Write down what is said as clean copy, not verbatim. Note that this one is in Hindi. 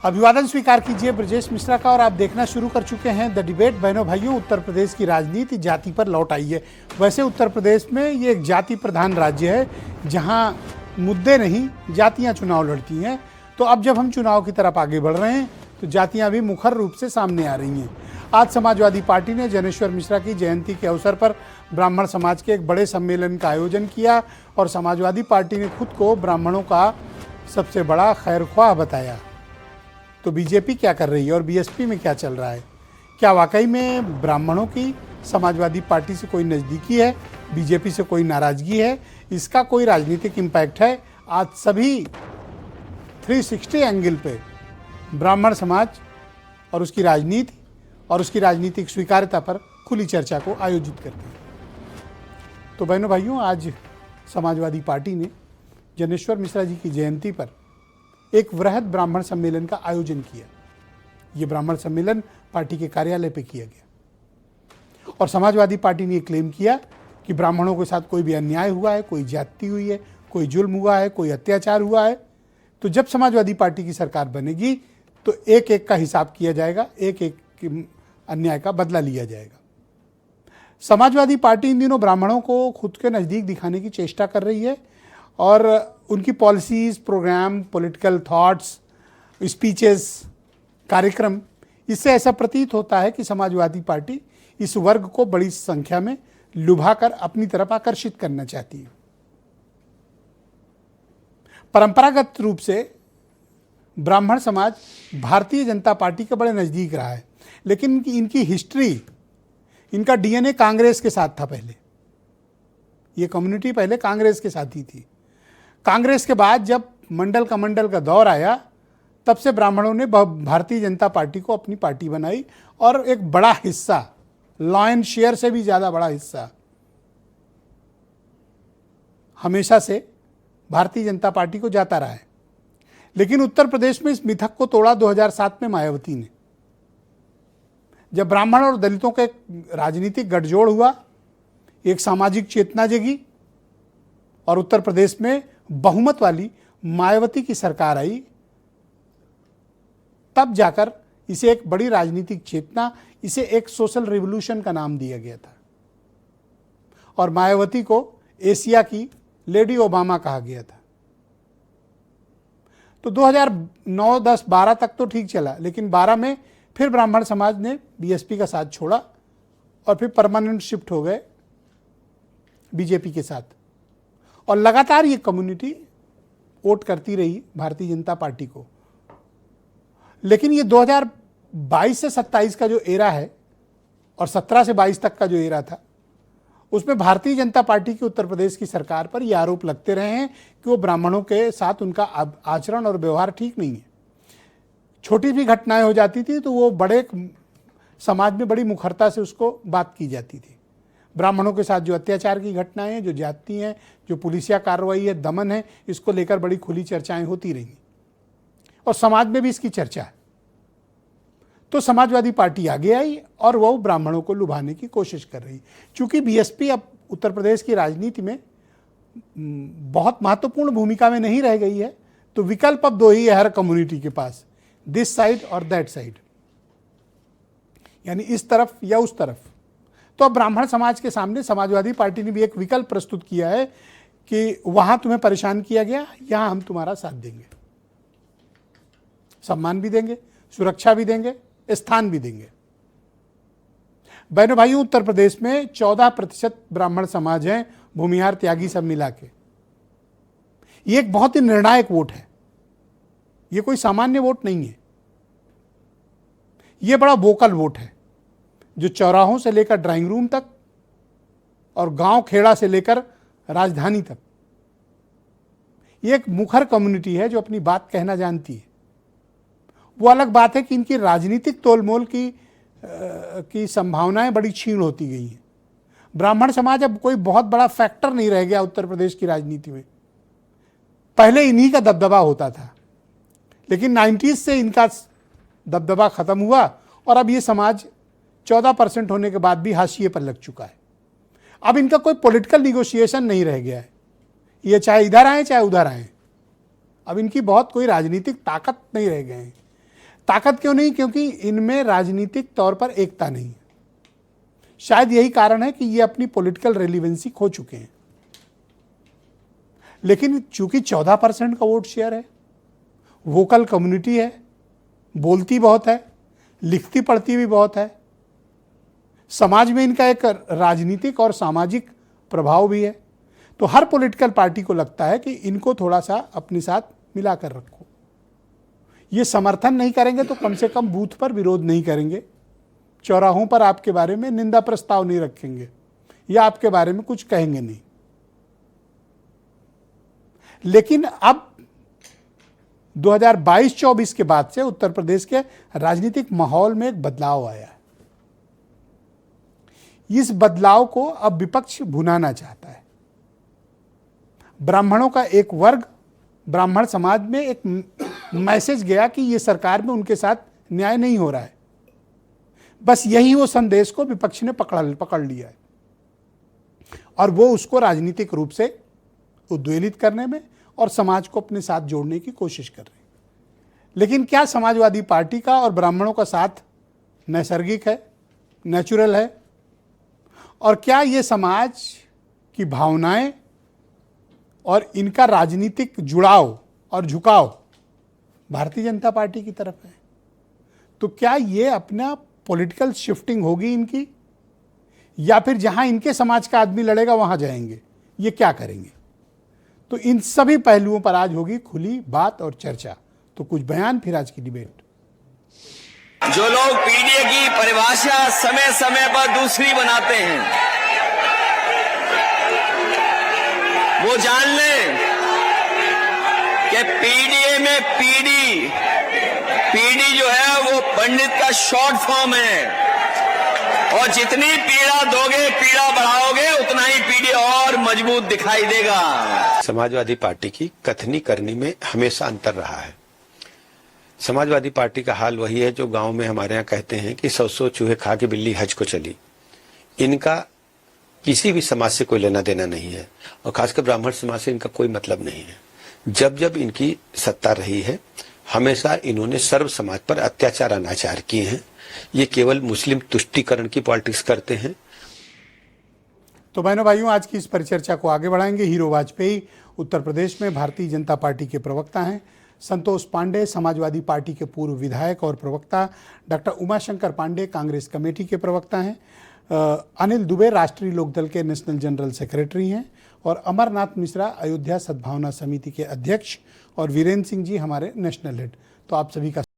अभिवादन स्वीकार कीजिए ब्रजेश मिश्रा का और आप देखना शुरू कर चुके हैं द डिबेट। बहनों भाइयों, उत्तर प्रदेश की राजनीति जाति पर लौट आई है। वैसे उत्तर प्रदेश में ये एक जाति प्रधान राज्य है जहां मुद्दे नहीं जातियां चुनाव लड़ती हैं। तो अब जब हम चुनाव की तरफ आगे बढ़ रहे हैं तो जातियां भी मुखर रूप से सामने आ रही हैं। आज समाजवादी पार्टी ने जनेश्वर मिश्रा की जयंती के अवसर पर ब्राह्मण समाज के एक बड़े सम्मेलन का आयोजन किया और समाजवादी पार्टी ने खुद को ब्राह्मणों का सबसे बड़ा खैरख्वाह बताया। तो बीजेपी क्या कर रही है और बीएसपी में क्या चल रहा है? क्या वाकई में ब्राह्मणों की समाजवादी पार्टी से कोई नज़दीकी है, बीजेपी से कोई नाराज़गी है, इसका कोई राजनीतिक इम्पैक्ट है? आज सभी 360 एंगल पे ब्राह्मण समाज और उसकी राजनीति और उसकी राजनीतिक स्वीकार्यता पर खुली चर्चा को आयोजित करते हैं। तो बहनों भाइयों, आज समाजवादी पार्टी ने जनेश्वर मिश्रा जी की जयंती पर एक वृहद ब्राह्मण सम्मेलन का आयोजन किया। ये ब्राह्मण सम्मेलन पार्टी के कार्यालय पे किया गया और समाजवादी पार्टी ने क्लेम किया कि ब्राह्मणों के साथ कोई भी अन्याय हुआ है, कोई ज्यादती हुई है, कोई जुल्म हुआ है, कोई अत्याचार हुआ है। तो जब समाजवादी पार्टी की सरकार बनेगी तो एक एक का हिसाब किया जाएगा, एक एक अन्याय का बदला लिया जाएगा। समाजवादी पार्टी इन दिनों ब्राह्मणों को खुद के नज़दीक दिखाने की चेष्टा कर रही है और उनकी policies, programme, political thoughts, speeches, कार्यक्रम, इससे ऐसा प्रतीत होता है कि समाजवादी पार्टी इस वर्ग को बड़ी संख्या में लुभाकर अपनी तरफ आकर्षित करना चाहती है। परंपरागत रूप से ब्राह्मण समाज भारतीय जनता पार्टी के बड़े नज़दीक रहा है, लेकिन इनकी हिस्ट्री, इनका डीएनए कांग्रेस के साथ था। पहले ये कम्युनिटी पहले कांग्रेस के साथ ही थी। कांग्रेस के बाद जब मंडल कमंडल का दौर आया तब से ब्राह्मणों ने भारतीय जनता पार्टी को अपनी पार्टी बनाई और एक बड़ा हिस्सा, लॉयन शेयर से भी ज़्यादा बड़ा हिस्सा, हमेशा से भारतीय जनता पार्टी को जाता रहा है। लेकिन उत्तर प्रदेश में इस मिथक को तोड़ा 2007 में मायावती ने, जब ब्राह्मण और दलितों का एक राजनीतिक गठजोड़ हुआ, एक सामाजिक चेतना जगी और उत्तर प्रदेश में बहुमत वाली मायावती की सरकार आई। तब जाकर इसे एक बड़ी राजनीतिक चेतना, इसे एक सोशल रिवॉल्यूशन का नाम दिया गया था और मायावती को एशिया की लेडी ओबामा कहा गया था। तो 2009, 10, 12 तक तो ठीक चला, लेकिन 12 में फिर ब्राह्मण समाज ने बीएसपी का साथ छोड़ा और फिर परमानेंट शिफ्ट हो गए बीजेपी के साथ और लगातार ये कम्युनिटी वोट करती रही भारतीय जनता पार्टी को। लेकिन ये 2022 से 27 का जो एरा है और 17 से 22 तक का जो एरा था, उसमें भारतीय जनता पार्टी की उत्तर प्रदेश की सरकार पर ये आरोप लगते रहे हैं कि वो ब्राह्मणों के साथ उनका आचरण और व्यवहार ठीक नहीं है। छोटी भी घटनाएं हो जाती थी तो वो बड़े समाज में बड़ी मुखरता से उसको बात की जाती थी। ब्राह्मणों के साथ जो अत्याचार की घटनाएं हैं, जो ज्यादती हैं, जो पुलिसिया कार्रवाई है, दमन है, इसको लेकर बड़ी खुली चर्चाएं होती रही और समाज में भी इसकी चर्चा है। तो समाजवादी पार्टी आगे आई और वो ब्राह्मणों को लुभाने की कोशिश कर रही। चूंकि बीएसपी अब उत्तर प्रदेश की राजनीति में बहुत महत्वपूर्ण भूमिका में नहीं रह गई है, तो विकल्प अब दो ही है हर कम्युनिटी के पास, दिस साइड और दैट साइड, यानी इस तरफ या उस तरफ। तो अब ब्राह्मण समाज के सामने समाजवादी पार्टी ने भी एक विकल्प प्रस्तुत किया है कि वहां तुम्हें परेशान किया गया, यहां हम तुम्हारा साथ देंगे, सम्मान भी देंगे, सुरक्षा भी देंगे, स्थान भी देंगे। बहनों भाइयों, उत्तर प्रदेश में 14% ब्राह्मण समाज हैं, भूमिहार त्यागी सब मिला के। ये एक बहुत ही निर्णायक वोट है, ये कोई सामान्य वोट नहीं है, ये बड़ा वोकल वोट है जो चौराहों से लेकर ड्राइंग रूम तक और गांव खेड़ा से लेकर राजधानी तक, ये एक मुखर कम्युनिटी है जो अपनी बात कहना जानती है। वो अलग बात है कि इनकी राजनीतिक तोलमोल की संभावनाएं बड़ी क्षीण होती गई हैं। ब्राह्मण समाज अब कोई बहुत बड़ा फैक्टर नहीं रह गया उत्तर प्रदेश की राजनीति में। पहले इन्हीं का दबदबा होता था, लेकिन 90s से इनका दबदबा खत्म हुआ और अब ये समाज 14% होने के बाद भी हाशिए पर लग चुका है। अब इनका कोई पॉलिटिकल निगोशिएशन नहीं रह गया है, ये चाहे इधर आए चाहे उधर आए। अब इनकी बहुत कोई राजनीतिक ताकत नहीं रह गए हैं। ताकत क्यों नहीं? क्योंकि इनमें राजनीतिक तौर पर एकता नहीं है। शायद यही कारण है कि ये अपनी पॉलिटिकल रेलिवेंसी खो चुके हैं। लेकिन चूंकि 14% का वोट शेयर है, वोकल कम्युनिटी है, बोलती बहुत है, लिखती पढ़ती भी बहुत है, समाज में इनका एक राजनीतिक और सामाजिक प्रभाव भी है, तो हर पॉलिटिकल पार्टी को लगता है कि इनको थोड़ा सा अपने साथ मिलाकर रखो। ये समर्थन नहीं करेंगे तो कम से कम बूथ पर विरोध नहीं करेंगे, चौराहों पर आपके बारे में निंदा प्रस्ताव नहीं रखेंगे या आपके बारे में कुछ कहेंगे नहीं। लेकिन अब 2022-24 के बाद से उत्तर प्रदेश के राजनीतिक माहौल में एक बदलाव आया है। इस बदलाव को अब विपक्ष भुनाना चाहता है। ब्राह्मणों का एक वर्ग, ब्राह्मण समाज में एक मैसेज गया कि ये सरकार में उनके साथ न्याय नहीं हो रहा है। बस यही वो संदेश को विपक्ष ने पकड़ लिया है और वो उसको राजनीतिक रूप से उद्वेलित करने में और समाज को अपने साथ जोड़ने की कोशिश कर रहे हैं। लेकिन क्या समाजवादी पार्टी का और ब्राह्मणों का साथ नैसर्गिक है, नेचुरल है? और क्या ये समाज की भावनाएं और इनका राजनीतिक जुड़ाव और झुकाव भारतीय जनता पार्टी की तरफ है? तो क्या ये अपना पॉलिटिकल शिफ्टिंग होगी इनकी, या फिर जहां इनके समाज का आदमी लड़ेगा वहां जाएंगे? ये क्या करेंगे? तो इन सभी पहलुओं पर आज होगी खुली बात और चर्चा। तो कुछ बयान, फिर आज की डिबेट। जो लोग पीडीए की परिभाषा समय समय पर दूसरी बनाते हैं, वो जान लें कि पीडीए में पीडी जो है वो पंडित का शॉर्ट फॉर्म है, और जितनी पीड़ा दोगे, पीड़ा बढ़ाओगे, उतना ही पीडी और मजबूत दिखाई देगा। समाजवादी पार्टी की कथनी करनी में हमेशा अंतर रहा है। समाजवादी पार्टी का हाल वही है जो गांव में हमारे यहाँ कहते हैं कि 100 चूहे खा के बिल्ली हज को चली। इनका किसी भी समाज से कोई लेना देना नहीं है, और खासकर ब्राह्मण समाज से इनका कोई मतलब नहीं है। जब जब इनकी सत्ता रही है, हमेशा इन्होंने सर्व समाज पर अत्याचार अनाचार किए हैं। ये केवल मुस्लिम तुष्टीकरण की पॉलिटिक्स करते हैं। तो बहनों भाइयों, आज की इस परिचर्चा को आगे बढ़ाएंगे। हीरो वाजपेयी उत्तर प्रदेश में भारतीय जनता पार्टी के प्रवक्ता हैं। संतोष पांडे समाजवादी पार्टी के पूर्व विधायक और प्रवक्ता। डॉक्टर उमाशंकर पांडे कांग्रेस कमेटी के प्रवक्ता हैं। अनिल दुबे राष्ट्रीय लोकदल के नेशनल जनरल सेक्रेटरी हैं। और अमरनाथ मिश्रा अयोध्या सद्भावना समिति के अध्यक्ष। और वीरेंद्र सिंह जी हमारे नेशनल हेड। तो आप सभी का